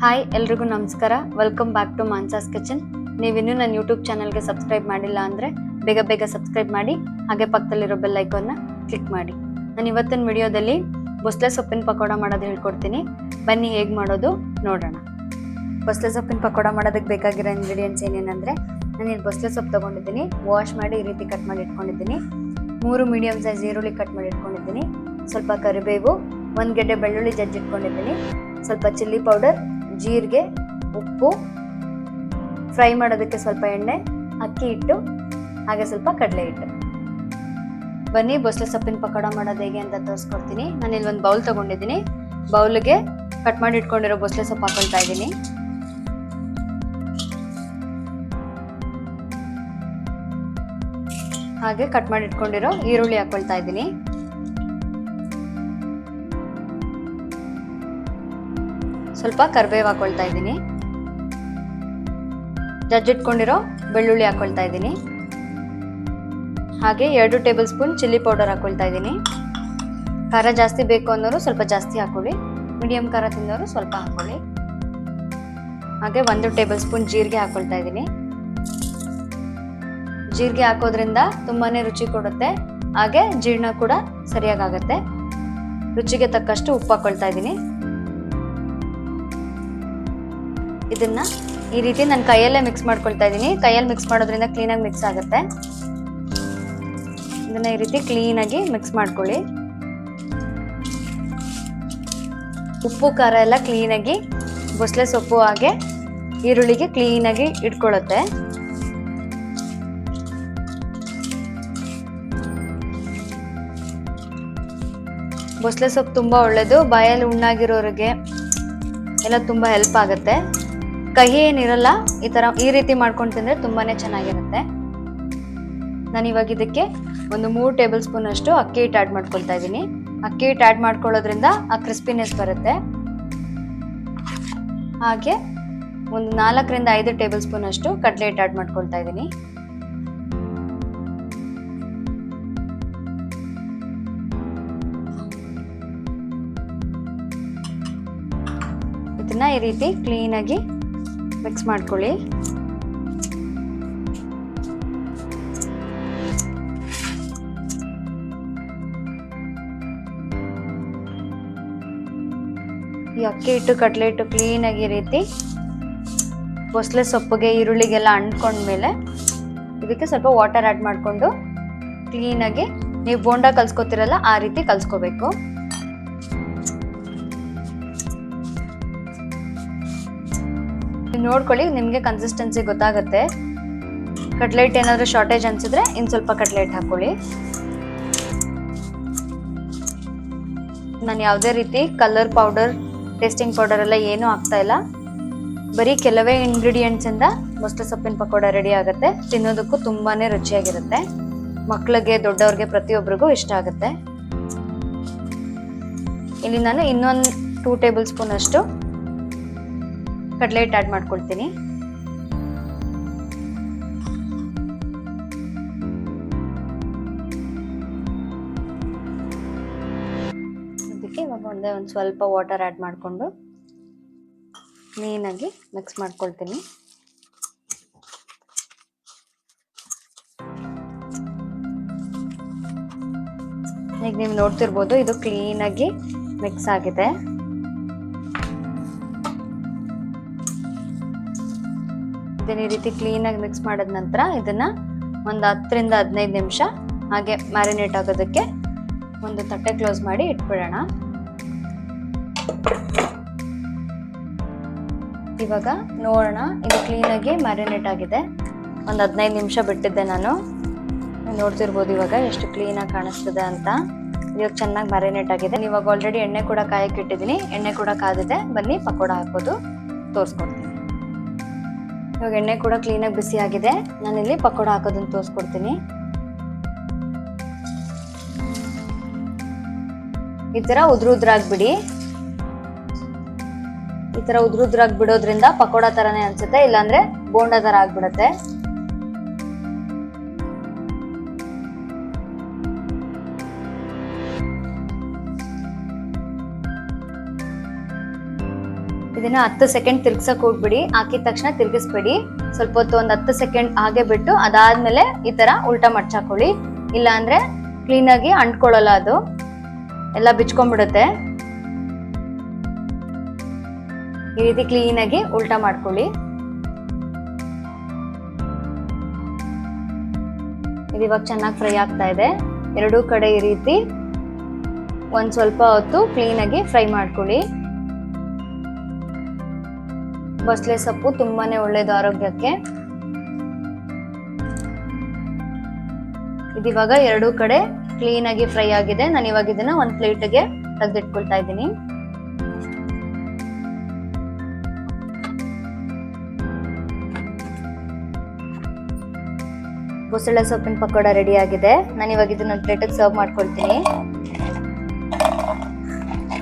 Hi ಎಲ್ರಿಗೂ ನಮಸ್ಕಾರ. Welcome back to Mansa's kitchen. ನೀವಿನ್ನೂ ನನ್ನ ಯೂಟ್ಯೂಬ್ ಚಾನಲ್ಗೆ ಸಬ್ಸ್ಕ್ರೈಬ್ ಮಾಡಿಲ್ಲ ಅಂದರೆ ಬೇಗ ಸಬ್ಸ್ಕ್ರೈಬ್ ಮಾಡಿ, ಹಾಗೆ ಪಕ್ಕದಲ್ಲಿರೋ ಬೆಲ್ ಐಕಾನ್ನ ಕ್ಲಿಕ್ ಮಾಡಿ. ನಾನು ಇವತ್ತಿನ ವಿಡಿಯೋದಲ್ಲಿ ಬಸಳೆ ಸೊಪ್ಪಿನ ಪಕೋಡ ಮಾಡೋದು ಹೇಳ್ಕೊಡ್ತೀನಿ. ಬನ್ನಿ ಹೇಗೆ ಮಾಡೋದು ನೋಡೋಣ. ಬಸಳೆ ಸೊಪ್ಪಿನ ಪಕೋಡ ಮಾಡೋದಕ್ಕೆ ಬೇಕಾಗಿರೋ ಇಂಗ್ರೀಡಿಯೆಂಟ್ಸ್ ಏನೇನೆಂದರೆ, ನಾನು ಇಲ್ಲಿ ಬಸಳೆ ಸೊಪ್ಪು ತೊಗೊಂಡಿದ್ದೀನಿ, ವಾಶ್ ಮಾಡಿ ಈ ರೀತಿ ಕಟ್ ಮಾಡಿ ಇಟ್ಕೊಂಡಿದ್ದೀನಿ. 3 ಮೀಡಿಯಮ್ ಸೈಜ್ ಈರುಳ್ಳಿ ಕಟ್ ಮಾಡಿ ಇಟ್ಕೊಂಡಿದ್ದೀನಿ, ಸ್ವಲ್ಪ ಕರಿಬೇವು, 1 ಗೆಡ್ಡೆ ಬೆಳ್ಳುಳ್ಳಿ ಜಜ್ಜಿಟ್ಕೊಂಡಿದ್ದೀನಿ, ಸ್ವಲ್ಪ ಚಿಲ್ಲಿ ಪೌಡರ್, ಜೀರಿಗೆ, ಉಪ್ಪು, ಫ್ರೈ ಮಾಡೋದಕ್ಕೆ ಸ್ವಲ್ಪ ಎಣ್ಣೆ, ಅಕ್ಕಿ ಹಿಟ್ಟು, ಹಾಗೆ ಸ್ವಲ್ಪ ಕಡಲೆ ಹಿಟ್ಟು. ಬನ್ನಿ ಬಸಳೆ ಸೊಪ್ಪಿನ ಪಕೋಡ ಮಾಡೋದು ಹೇಗೆ ಅಂತ ತೋರಿಸ್ಕೊಡ್ತೀನಿ. ನಾನು ಇಲ್ಲಿ ಒಂದು ಬೌಲ್ ತೊಗೊಂಡಿದ್ದೀನಿ. ಬೌಲ್ಗೆ ಕಟ್ ಮಾಡಿ ಇಟ್ಕೊಂಡಿರೋ ಬಸಳೆ ಸೊಪ್ಪು ಹಾಕೊಳ್ತಾ ಇದ್ದೀನಿ. ಹಾಗೆ ಕಟ್ ಮಾಡಿ ಇಟ್ಕೊಂಡಿರೋ ಈರುಳ್ಳಿ ಹಾಕೊಳ್ತಾ ಇದ್ದೀನಿ. ಸ್ವಲ್ಪ ಕರಿಬೇವು ಹಾಕೊಳ್ತಾ ಇದ್ದೀನಿ. ಜಜ್ಜಿಟ್ಕೊಂಡಿರೋ ಬೆಳ್ಳುಳ್ಳಿ ಹಾಕೊಳ್ತಾ ಇದ್ದೀನಿ. ಹಾಗೆ 2 ಟೇಬಲ್ ಸ್ಪೂನ್ ಚಿಲ್ಲಿ ಪೌಡರ್ ಹಾಕೊಳ್ತಾ ಇದ್ದೀನಿ. ಖಾರ ಜಾಸ್ತಿ ಬೇಕು ಅನ್ನೋರು ಸ್ವಲ್ಪ ಜಾಸ್ತಿ ಹಾಕೊಳ್ಳಿ, ಮೀಡಿಯಂ ಖಾರ ತಿನ್ನೋರು ಸ್ವಲ್ಪ ಹಾಕೊಳ್ಳಿ. ಹಾಗೆ 1 ಟೇಬಲ್ ಸ್ಪೂನ್ ಜೀರಿಗೆ ಹಾಕೊಳ್ತಾ ಇದ್ದೀನಿ. ಜೀರಿಗೆ ಹಾಕೋದ್ರಿಂದ ತುಂಬಾನೇ ರುಚಿ ಕೊಡುತ್ತೆ, ಹಾಗೆ ಜೀರ್ಣ ಕೂಡ ಸರಿಯಾಗುತ್ತೆ. ರುಚಿಗೆ ತಕ್ಕಷ್ಟು ಉಪ್ಪು ಹಾಕೊಳ್ತಾ ಇದ್ದೀನಿ. ಇದನ್ನ ಈ ರೀತಿ ನಾನು ಕೈಯಲ್ಲೇ ಮಿಕ್ಸ್ ಮಾಡ್ಕೊಳ್ತಾ ಇದ್ದೀನಿ. ಕೈಯಲ್ಲಿ ಮಿಕ್ಸ್ ಮಾಡೋದ್ರಿಂದ ಕ್ಲೀನಾಗಿ ಮಿಕ್ಸ್ ಆಗುತ್ತೆ. ಇದನ್ನ ಈ ರೀತಿ ಕ್ಲೀನಾಗಿ ಮಿಕ್ಸ್ ಮಾಡ್ಕೊಳ್ಳಿ. ಉಪ್ಪು ಖಾರ ಎಲ್ಲ ಕ್ಲೀನಾಗಿ ಬಸಳೆ ಸೊಪ್ಪು ಹಾಗೆ ಈರುಳ್ಳಿಗೆ ಕ್ಲೀನಾಗಿ ಇಟ್ಕೊಳ್ಳುತ್ತೆ. ಬಸಳೆ ಸೊಪ್ಪು ತುಂಬ ಒಳ್ಳೆಯದು, ಬಾಯಲ್ಲಿ ಹುಣ್ಣಾಗಿರೋರಿಗೆ ಎಲ್ಲ ತುಂಬ ಹೆಲ್ಪ್ ಆಗುತ್ತೆ. ಕಹಿ ಏನಿರಲ್ಲ, ಈ ರೀತಿ ಮಾಡ್ಕೊಂಡು ತಿಂದರೆ ತುಂಬಾನೇ ಚೆನ್ನಾಗಿರುತ್ತೆ. ನಾನು ಇವಾಗ ಇದಕ್ಕೆ ಒಂದು 3 ಟೇಬಲ್ ಸ್ಪೂನ್ ಅಷ್ಟು ಅಕ್ಕಿ ಹಿಟ್ಟು ಆ್ಯಡ್ ಮಾಡ್ಕೊಳ್ತಾ ಇದ್ದೀನಿ. ಅಕ್ಕಿ ಹಿಟ್ಟು ಆ್ಯಡ್ ಮಾಡ್ಕೊಳ್ಳೋದ್ರಿಂದ ಆ ಕ್ರಿಸ್ಪಿನೆಸ್ ಬರುತ್ತೆ. ಹಾಗೆ ಒಂದು 4 ರಿಂದ 5 ಟೇಬಲ್ ಸ್ಪೂನ್ ಅಷ್ಟು ಕಡಲೆ ಹಿಟ್ಟು ಆ್ಯಡ್ ಮಾಡ್ಕೊಳ್ತಾ ಇದ್ದೀನಿ. ಇದನ್ನ ಈ ರೀತಿ ಕ್ಲೀನಾಗಿ ಮಿಕ್ಸ್ ಮಾಡ್ಕೊಳ್ಳಿ. ಈ ಅಕ್ಕಿ ಹಿಟ್ಟು ಕಡಲೆ ಹಿಟ್ಟು ಕ್ಲೀನಾಗಿ ಈ ರೀತಿ ಬಸಳೆ ಸೊಪ್ಪಿಗೆ ಈರುಳ್ಳಿಗೆಲ್ಲ ಅಂಟ್ಕೊಂಡ್ಮೇಲೆ ಇದಕ್ಕೆ ಸ್ವಲ್ಪ ವಾಟರ್ ಆ್ಯಡ್ ಮಾಡಿಕೊಂಡು ಕ್ಲೀನಾಗಿ ನೀವು ಬೋಂಡ ಕಲ್ಸ್ಕೊತಿರಲ್ಲ ಆ ರೀತಿ ಕಲ್ಸ್ಕೋಬೇಕು. ನೋಡ್ಕೊಳ್ಳಿ, ನಿಮಗೆ ಕನ್ಸಿಸ್ಟೆನ್ಸಿ ಗೊತ್ತಾಗುತ್ತೆ. ಕಡಲೆ ಹಿಟ್ಟು ಏನಾದರೂ ಶಾರ್ಟೇಜ್ ಅನ್ಸಿದ್ರೆ ಇನ್ನು ಸ್ವಲ್ಪ ಕಡಲೆ ಹಿಟ್ಟು ಹಾಕೊಳ್ಳಿ. ನಾನು ಯಾವುದೇ ರೀತಿ ಕಲರ್ ಪೌಡರ್, ಟೇಸ್ಟಿಂಗ್ ಪೌಡರ್ ಎಲ್ಲ ಏನೂ ಹಾಕ್ತಾ ಇಲ್ಲ. ಬರೀ ಕೆಲವೇ ಇಂಗ್ರೀಡಿಯೆಂಟ್ಸಿಂದ ಬಸಳೆ ಸೊಪ್ಪಿನ ಪಕೋಡ ರೆಡಿ ಆಗುತ್ತೆ. ತಿನ್ನೋದಕ್ಕೂ ತುಂಬಾನೇ ರುಚಿಯಾಗಿರುತ್ತೆ. ಮಕ್ಕಳಿಗೆ, ದೊಡ್ಡವ್ರಿಗೆ, ಪ್ರತಿಯೊಬ್ಬರಿಗೂ ಇಷ್ಟ ಆಗುತ್ತೆ. ಇಲ್ಲಿ ನಾನು ಇನ್ನೊಂದು 2 ಟೇಬಲ್ ಸ್ಪೂನ್ ಅಷ್ಟು ಕಡಲೆ ಹಿಟ್ಟು ಆ್ಯಡ್ ಮಾಡ್ಕೊಳ್ತೀನಿ. ಅದಕ್ಕೆ ಇವಾಗ ಒಂದು ಸ್ವಲ್ಪ ವಾಟರ್ ಆ್ಯಡ್ ಮಾಡಿಕೊಂಡು ಕ್ಲೀನಾಗಿ ಮಿಕ್ಸ್ ಮಾಡ್ಕೊಳ್ತೀನಿ. ಈಗ ನೀವು ನೋಡ್ತಿರ್ಬೋದು, ಇದು ಕ್ಲೀನಾಗಿ ಮಿಕ್ಸ್ ಆಗಿದೆ. ಈ ರೀತಿ ಕ್ಲೀನಾಗಿ ಮಿಕ್ಸ್ ಮಾಡಿದ ನಂತರ ಇದನ್ನ ಒಂದು 10 ರಿಂದ 15 ನಿಮಿಷ ಹಾಗೆ ಮ್ಯಾರಿನೇಟ್ ಆಗೋದಕ್ಕೆ ಒಂದು ತಟ್ಟೆ ಕ್ಲೋಸ್ ಮಾಡಿ ಇಟ್ಬಿಡೋಣ. ಇವಾಗ ನೋಡೋಣ, ಇದು ಕ್ಲೀನಾಗಿ ಮ್ಯಾರಿನೇಟ್ ಆಗಿದೆ. ಒಂದು 15 ನಿಮಿಷ ಬಿಟ್ಟಿದ್ದೆ ನಾನು. ನೋಡ್ತಿರ್ಬೋದು ಇವಾಗ ಎಷ್ಟು ಕ್ಲೀನಾಗಿ ಕಾಣಿಸ್ತದೆ ಅಂತ. ಇವಾಗ ಚೆನ್ನಾಗಿ ಮ್ಯಾರಿನೇಟ್ ಆಗಿದೆ. ಇವಾಗ ಆಲ್ರೆಡಿ ಎಣ್ಣೆ ಕೂಡ ಕಾಯಕ್ಕೆ ಇಟ್ಟಿದ್ದೀನಿ. ಎಣ್ಣೆ ಕೂಡ ಕಾದಿದೆ. ಬನ್ನಿ ಪಕೋಡ ಹಾಕೋದು ತೋರಿಸ್ಕೊಡ್ತೀನಿ. ಇವಾಗ ಎಣ್ಣೆ ಕೂಡ ಕ್ಲೀನಾಗಿ ಬಿಸಿ ಆಗಿದೆ. ನಾನಿಲ್ಲಿ ಪಕೋಡ ಹಾಕೋದನ್ನು ತೋರಿಸ್ಕೊಡ್ತೀನಿ. ಈ ಥರ ಉದ್ರಾಗ್ಬಿಡಿ. ಈ ಥರ ಉದ್ರಾಗಿ ಬಿಡೋದ್ರಿಂದ ಪಕೋಡ ಥರನೇ ಅನ್ಸುತ್ತೆ, ಇಲ್ಲಾಂದ್ರೆ ಬೋಂಡ ಥರ ಆಗ್ಬಿಡುತ್ತೆ. ಇದನ್ನ 10 ಸೆಕೆಂಡ್ ತಿರ್ಗ್ಸಕ್ ಹೋಗ್ಬಿಡಿ. ಹಾಕಿದ ತಕ್ಷಣ ತಿರ್ಗಿಸ್ಬೇಡಿ. ಸ್ವಲ್ಪ ಹೊತ್ತು ಒಂದು 10 ಸೆಕೆಂಡ್ ಹಾಗೆ ಬಿಟ್ಟು ಅದಾದ್ಮೇಲೆ ಈ ತರ ಉಲ್ಟಾ ಮಡ್ಚಾಕೊಳ್ಳಿ. ಇಲ್ಲ ಅಂದ್ರೆ ಕ್ಲೀನ್ ಆಗಿ ಅಂಟ್ಕೊಳ್ಳಲ್ಲ, ಅದು ಎಲ್ಲ ಬಿಚ್ಕೊಂಡ್ಬಿಡುತ್ತೆ. ಈ ರೀತಿ ಕ್ಲೀನ್ ಆಗಿ ಉಲ್ಟಾ ಮಾಡ್ಕೊಳ್ಳಿ. ಇದು ಇವಾಗ ಚೆನ್ನಾಗಿ ಫ್ರೈ ಆಗ್ತಾ ಇದೆ. ಎರಡೂ ಕಡೆ ಈ ರೀತಿ ಒಂದ್ ಸ್ವಲ್ಪ ಹೊತ್ತು ಕ್ಲೀನ್ ಆಗಿ ಫ್ರೈ ಮಾಡ್ಕೊಳ್ಳಿ. ಬಸಳೆ ಸೊಪ್ಪು ತುಂಬಾನೇ ಒಳ್ಳೇದು ಆರೋಗ್ಯಕ್ಕೆ. ಇದಿವಾಗ ಎರಡೂ ಕಡೆ ಕ್ಲೀನ್ ಆಗಿ ಫ್ರೈ ಆಗಿದೆ. ನಾನು ಇವಾಗ ಇದನ್ನ ಒಂದ್ ಪ್ಲೇಟ್ಗೆ ತೆಗೆದಿಟ್ಕೊಳ್ತಾ ಇದ್ದೀನಿ. ಬಸಳೆ ಸೊಪ್ಪಿನ ಪಕೋಡ ರೆಡಿ ಆಗಿದೆ. ನಾನು ಇವಾಗ ಇದನ್ನ ಒಂದು ಪ್ಲೇಟಿಗೆ ಸರ್ವ್ ಮಾಡ್ಕೊಳ್ತೀನಿ.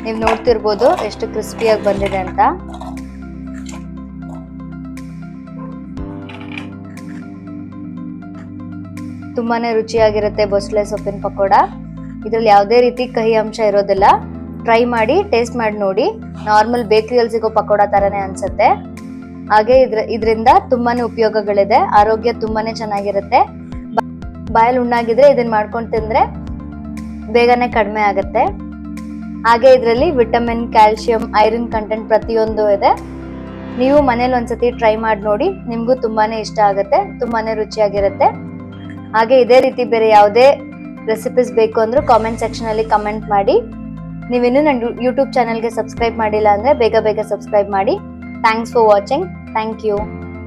ನೀವು ನೋಡ್ತಿರ್ಬೋದು ಎಷ್ಟು ಕ್ರಿಸ್ಪಿಯಾಗಿ ಬಂದಿದೆ ಅಂತ. ತುಂಬಾನೇ ರುಚಿಯಾಗಿರುತ್ತೆ ಬಸಳೆ ಸೊಪ್ಪಿನ ಪಕೋಡ. ಇದ್ರಲ್ಲಿ ಯಾವುದೇ ರೀತಿ ಕಹಿ ಅಂಶ ಇರೋದಿಲ್ಲ. ಟ್ರೈ ಮಾಡಿ, ಟೇಸ್ಟ್ ಮಾಡಿ ನೋಡಿ. ನಾರ್ಮಲ್ ಬೇಕರಿಯಲ್ಲಿ ಸಿಗೋ ಪಕೋಡ ತರನೇ ಅನ್ಸುತ್ತೆ. ಹಾಗೆ ಇದರಿಂದ ತುಂಬಾನೇ ಉಪಯೋಗಗಳಿದೆ. ಆರೋಗ್ಯ ತುಂಬಾನೇ ಚೆನ್ನಾಗಿರುತ್ತೆ. ಬಾಯಲ್ಲಿ ಹುಣ್ಣಾಗಿದ್ರೆ ಇದನ್ನ ಮಾಡ್ಕೊಂಡು ತಿಂದ್ರೆ ಬೇಗನೆ ಕಡಿಮೆ ಆಗುತ್ತೆ. ಹಾಗೆ ಇದರಲ್ಲಿ ವಿಟಮಿನ್, ಕ್ಯಾಲ್ಸಿಯಂ, ಐರನ್ ಕಂಟೆಂಟ್ ಪ್ರತಿಯೊಂದು ಇದೆ. ನೀವು ಮನೇಲಿ ಒಂದ್ಸತಿ ಟ್ರೈ ಮಾಡಿ ನೋಡಿ. ನಿಮ್ಗೂ ತುಂಬಾನೇ ಇಷ್ಟ ಆಗುತ್ತೆ, ತುಂಬಾನೇ ರುಚಿಯಾಗಿರುತ್ತೆ. ಹಾಗೆ ಇದೇ ರೀತಿ ಬೇರೆ ಯಾವುದೇ ರೆಸಿಪೀಸ್ ಬೇಕು ಅಂದ್ರೂ ಕಾಮೆಂಟ್ ಸೆಕ್ಷನ್ ಅಲ್ಲಿ ಕಮೆಂಟ್ ಮಾಡಿ. ನೀವಿನ್ನೂ ನನ್ನ ಯೂಟ್ಯೂಬ್ ಚಾನಲ್ಗೆ ಸಬ್ಸ್ಕ್ರೈಬ್ ಮಾಡಿಲ್ಲ ಅಂದ್ರೆ ಬೇಗ ಬೇಗ ಸಬ್ಸ್ಕ್ರೈಬ್ ಮಾಡಿ. Thanks for watching. Thank you.